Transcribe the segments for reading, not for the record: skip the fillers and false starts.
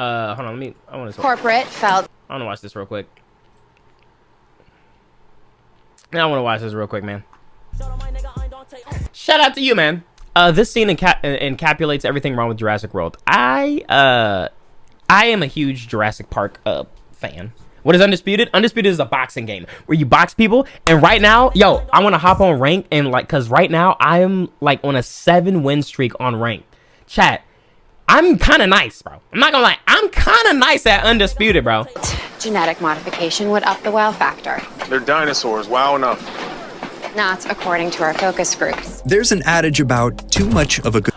Hold on, I want to corporate felt. I want to watch this real quick. I want to watch this real quick, man. Shout out to you, man. This scene encapsulates everything wrong with Jurassic World. I am a huge Jurassic Park fan. What is Undisputed? Undisputed is a boxing game where you box people. And right now, yo, I want to hop on rank and like, cause right now I am like on a 7-win streak on rank. Chat, I'm kind of nice, bro. I'm not gonna lie, I'm kind of nice at Undisputed, bro. Genetic modification would up the wow factor. They're dinosaurs. Wow enough. Not according to our focus groups. There's an adage about too much of a good...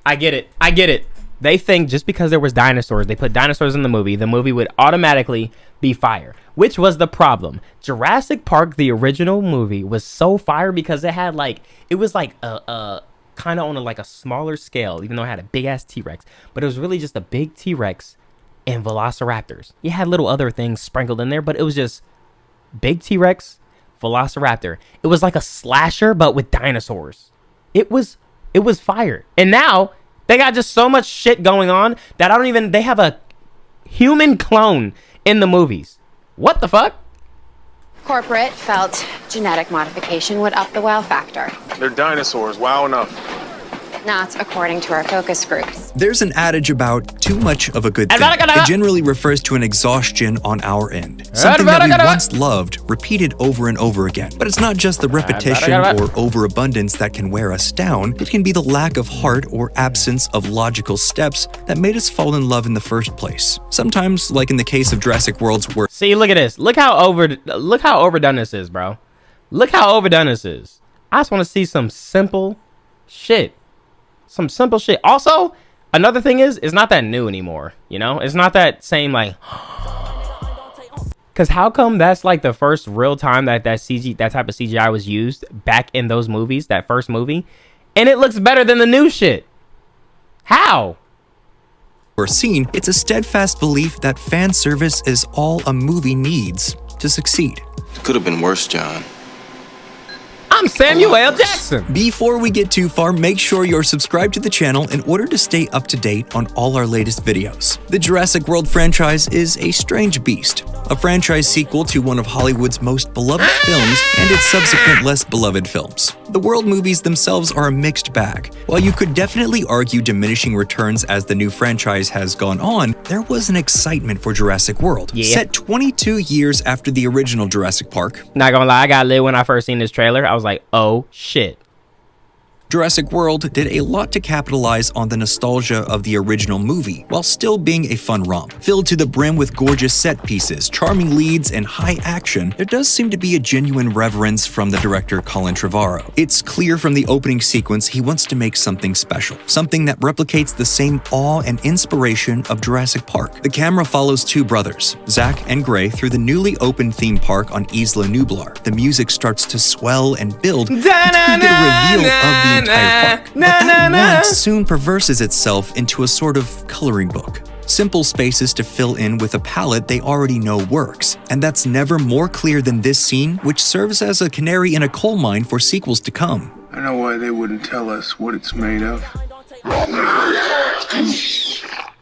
I get it. I get it. They think just because there was dinosaurs, they put dinosaurs in the movie would automatically be fire, which was the problem. Jurassic Park, the original movie, was so fire because it had like, it was like a kind of on like a smaller scale, even though it had a big ass T-Rex, but it was really just a big T-Rex and velociraptors. You had little other things sprinkled in there, but it was just big T-Rex, velociraptor. It was like a slasher, but with dinosaurs. It was fire. And now they got just so much shit going on that they have a human clone in the movies. What the fuck? Corporate felt genetic modification would up the wow factor. They're dinosaurs. Wow enough. Not according to our focus groups. There's an adage about too much of a good thing. It generally refers to an exhaustion on our end. Something that we once loved, repeated over and over again. But it's not just the repetition or overabundance that can wear us down. It can be the lack of heart or absence of logical steps that made us fall in love in the first place. Sometimes, like in the case of Jurassic World's work. See, look at this. Look how overdone this is, bro. Look how overdone this is. I just want to see some simple shit. Some simple shit. Also, another thing is, it's not that new anymore. You know, it's not that same like. Cause how come that's like the first real time that that type of CGI was used back in those movies, that first movie, and it looks better than the new shit? How? Or seen, it's a steadfast belief that fan service is all a movie needs to succeed. It could have been worse, John. I'm Samuel L. Jackson. Before we get too far, make sure you're subscribed to the channel in order to stay up to date on all our latest videos. The Jurassic World franchise is a strange beast, a franchise sequel to one of Hollywood's most beloved films and its subsequent less beloved films. The World movies themselves are a mixed bag. While you could definitely argue diminishing returns as the new franchise has gone on, there was an excitement for Jurassic World. Yeah. Set 22 years after the original Jurassic Park. Not gonna lie, I got lit when I first seen this trailer. I was like, oh shit. Jurassic World did a lot to capitalize on the nostalgia of the original movie, while still being a fun romp. Filled to the brim with gorgeous set pieces, charming leads, and high action, there does seem to be a genuine reverence from the director Colin Trevorrow. It's clear from the opening sequence he wants to make something special, something that replicates the same awe and inspiration of Jurassic Park. The camera follows two brothers, Zach and Gray, through the newly opened theme park on Isla Nublar. The music starts to swell and build until you get a reveal of the entire park. But that once soon perverses itself into a sort of coloring book. Simple spaces to fill in with a palette they already know works. And that's never more clear than this scene, which serves as a canary in a coal mine for sequels to come. I know why they wouldn't tell us what it's made of.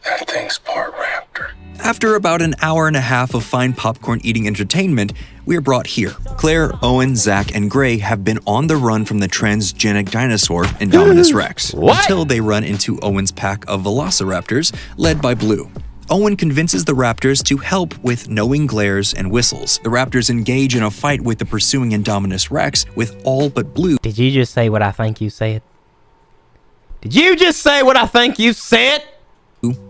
That thing's part raptor. After about an hour and a half of fine popcorn-eating entertainment, we're brought here. Claire, Owen, Zach, and Gray have been on the run from the transgenic dinosaur Indominus Rex until they run into Owen's pack of velociraptors, led by Blue. Owen convinces the raptors to help with knowing glares and whistles. The raptors engage in a fight with the pursuing Indominus Rex, with all but Blue. Did you just say what I think you said? Did you just say what I think you said?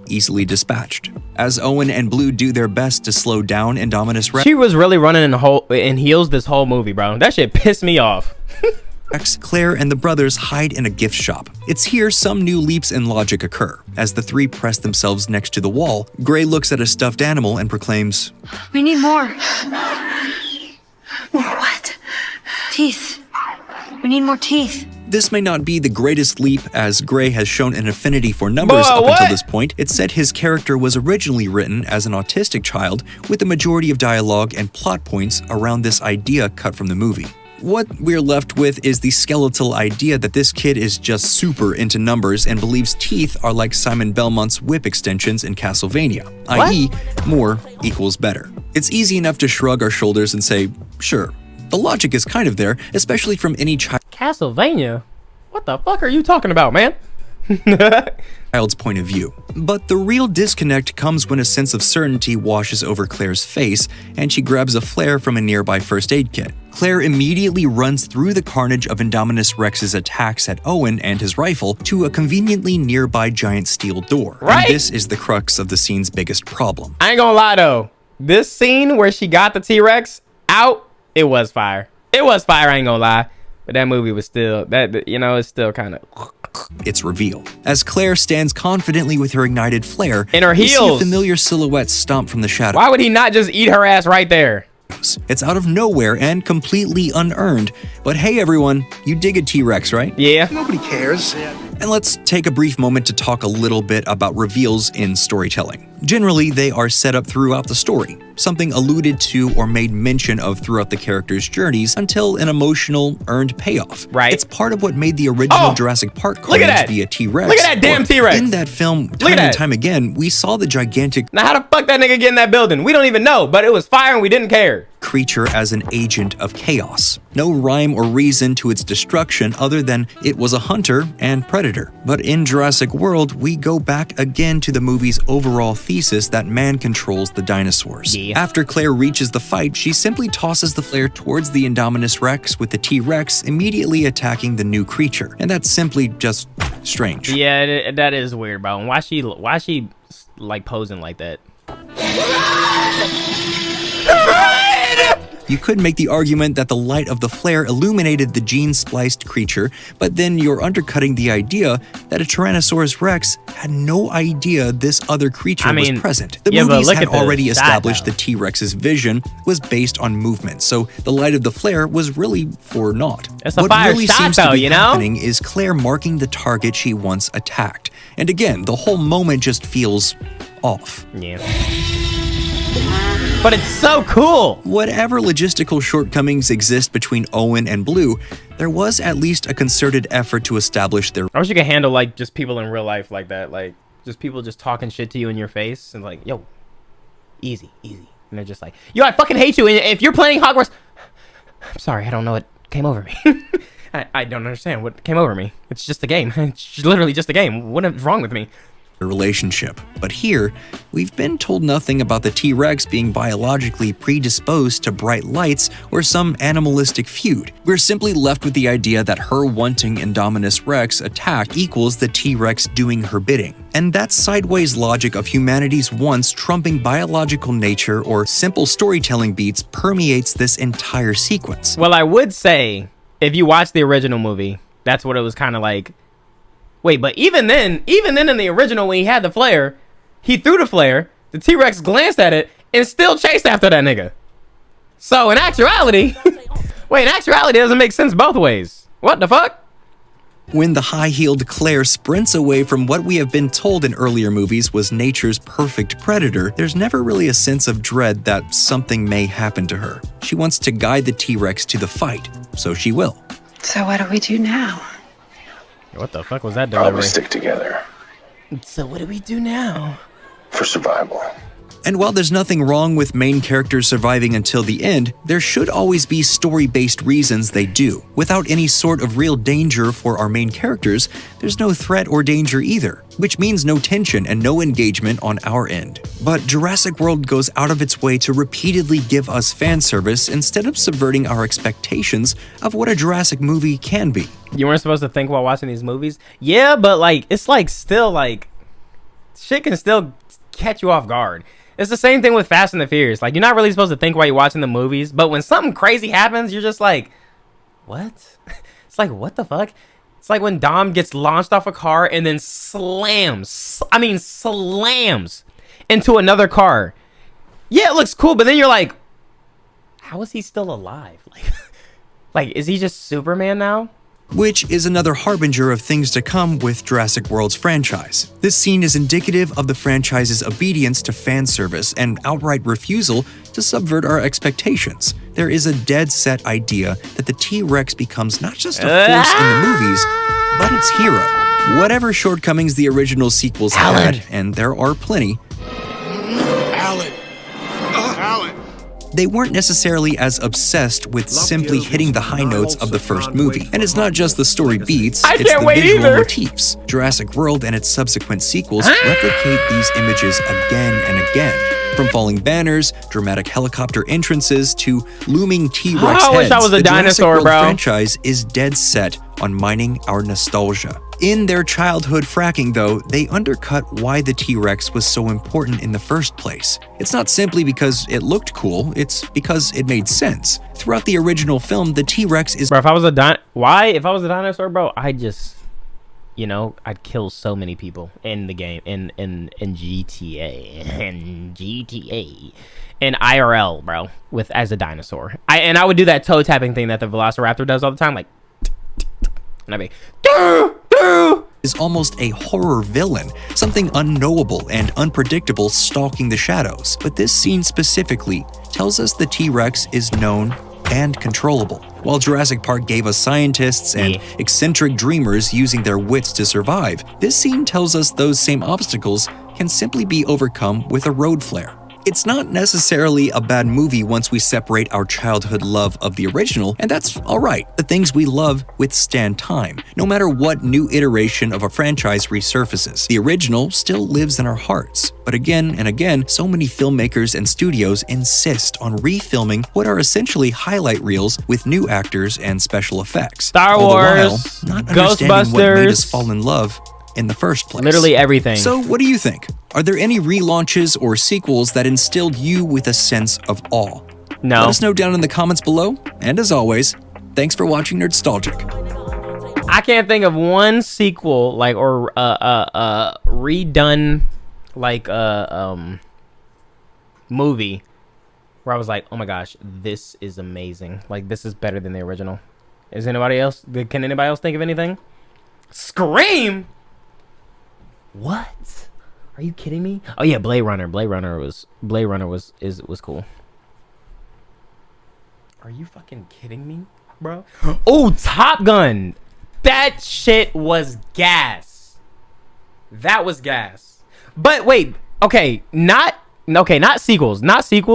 Easily dispatched. As Owen and Blue do their best to slow down Indominus Rex, She was really running in heels this whole movie, bro. That shit pissed me off. Claire and the brothers hide in a gift shop. It's here some new leaps in logic occur. As the three press themselves next to the wall, Gray looks at a stuffed animal and proclaims, We need more. What? Teeth. We need more teeth. This may not be the greatest leap, as Gray has shown an affinity for numbers up until this point. It's said his character was originally written as an autistic child, with the majority of dialogue and plot points around this idea cut from the movie. What we're left with is the skeletal idea that this kid is just super into numbers and believes teeth are like Simon Belmont's whip extensions in Castlevania, i.e., more equals better. It's easy enough to shrug our shoulders and say, sure, the logic is kind of there, especially from any Castlevania? What the fuck are you talking about, man? child's point of view. But the real disconnect comes when a sense of certainty washes over Claire's face and she grabs a flare from a nearby first aid kit. Claire immediately runs through the carnage of Indominus Rex's attacks at Owen and his rifle to a conveniently nearby giant steel door. Right? And this is the crux of the scene's biggest problem. I ain't gonna lie though. This scene where she got the T-Rex out, it was fire. It was fire, I ain't gonna lie. But that movie was still, it's still kind of... Its reveal. As Claire stands confidently with her ignited flare, in her we see heels, a familiar silhouette stomp from the shadows. Why would he not just eat her ass right there? It's out of nowhere and completely unearned. But hey everyone, you dig a T-Rex, right? Yeah. Nobody cares. And let's take a brief moment to talk a little bit about reveals in storytelling. Generally, they are set up throughout the story, something alluded to or made mention of throughout the characters' journeys until an emotional, earned payoff. Right. It's part of what made the original Jurassic Park look at that. via T-Rex. Look at that damn T-Rex. In that film, time and time again, we saw the gigantic Now how the fuck that nigga get in that building? We don't even know, but it was fire and we didn't care. creature as an agent of chaos. No rhyme or reason to its destruction other than it was a hunter and predator. But in Jurassic World, we go back again to the movie's overall thesis that man controls the dinosaurs. Yeah. After Claire reaches the fight, she simply tosses the flare towards the Indominus Rex, with the T-Rex immediately attacking the new creature. And that's simply just strange. Yeah, that is weird, bro. And why she like posing like that? You could make the argument that the light of the flare illuminated the gene-spliced creature, but then you're undercutting the idea that a Tyrannosaurus Rex had no idea this other creature was present. The movies had already established the T-Rex's vision was based on movement, so the light of the flare was really for naught. It's a fire shot, though, you know? What really seems to be happening is Claire marking the target she once attacked. And again, the whole moment just feels off. Yeah. But it's so cool. Whatever logistical shortcomings exist between Owen and Blue, there was at least a concerted effort to establish their... I wish you could handle like just people in real life like that. Like just people just talking shit to you in your face and like, yo, easy. And they're just like, yo, I fucking hate you. And if you're playing Hogwarts, I'm sorry, I don't know what came over me. I don't understand what came over me. It's just a game. It's literally just a game. What is wrong with me? relationship. But here, we've been told nothing about the T-Rex being biologically predisposed to bright lights or some animalistic feud. We're simply left with the idea that her wanting Indominus Rex attack equals the T-Rex doing her bidding. And that sideways logic of humanity's wants trumping biological nature or simple storytelling beats permeates this entire sequence. Well, I would say, if you watch the original movie, that's what it was kind of like. Wait, but even then in the original, when he had the flare, he threw the flare, the T-Rex glanced at it, and still chased after that nigga. So in actuality, it doesn't make sense both ways. What the fuck? When the high-heeled Claire sprints away from what we have been told in earlier movies was nature's perfect predator, there's never really a sense of dread that something may happen to her. She wants to guide the T-Rex to the fight, so she will. So what do we do now? What the fuck was that Probably delivery? stick together So what do we do now? for survival. And while there's nothing wrong with main characters surviving until the end, there should always be story-based reasons they do. Without any sort of real danger for our main characters, there's no threat or danger either, which means no tension and no engagement on our end. But Jurassic World goes out of its way to repeatedly give us fan service instead of subverting our expectations of what a Jurassic movie can be. You weren't supposed to think while watching these movies? Yeah, but like, it's like still like, shit can still catch you off guard. It's the same thing with Fast and the Furious. Like, you're not really supposed to think while you're watching the movies, but when something crazy happens, you're just like, what? It's like, what the fuck? It's like when Dom gets launched off a car and then slams into another car. Yeah, it looks cool, but then you're like, how is he still alive? Like, is he just Superman now? which is another harbinger of things to come with Jurassic World's franchise. This scene is indicative of the franchise's obedience to fan service and outright refusal to subvert our expectations. There is a dead-set idea that the T-Rex becomes not just a force in the movies, but its hero. Whatever shortcomings the original sequels had, and there are plenty, they weren't necessarily as obsessed with simply hitting the high notes of the first movie. And it's not just the story beats, it's the visual motifs. Jurassic World and its subsequent sequels replicate these images again and again. From falling banners, dramatic helicopter entrances, to looming T-Rex heads, I wish I was a dinosaur, the Jurassic World bro. franchise is dead set on mining our nostalgia. In their childhood fracking, though, they undercut why the T-Rex was so important in the first place. It's not simply because it looked cool, it's because it made sense. Throughout the original film, the T-Rex is— Bro, if I was a dinosaur, bro, I just, you know, I'd kill so many people in the game, in GTA, in IRL, bro, as a dinosaur. I would do that toe tapping thing that the Velociraptor does all the time, like, and I'd be, is almost a horror villain, something unknowable and unpredictable stalking the shadows. But this scene specifically tells us the T-Rex is known and controllable. While Jurassic Park gave us scientists and eccentric dreamers using their wits to survive, this scene tells us those same obstacles can simply be overcome with a road flare. It's not necessarily a bad movie once we separate our childhood love of the original, and that's alright. The things we love withstand time, no matter what new iteration of a franchise resurfaces. The original still lives in our hearts. But again and again, so many filmmakers and studios insist on refilming what are essentially highlight reels with new actors and special effects. Star all Wars, the while not understanding what made us Ghostbusters. fall in love in the first place. literally everything. So what do you think? Are there any relaunches or sequels that instilled you with a sense of awe? No. Let us know down in the comments below. And as always, thanks for watching Nerdstalgic. I can't think of one sequel, like, or redone, like, movie where I was like, oh my gosh, this is amazing. Like, this is better than the original. Can anybody else think of anything? Scream? What? Are you kidding me? Oh yeah, Blade Runner. Blade Runner was cool. Are you fucking kidding me, bro? Oh, Top Gun. That shit was gas. That was gas. But wait, not sequels.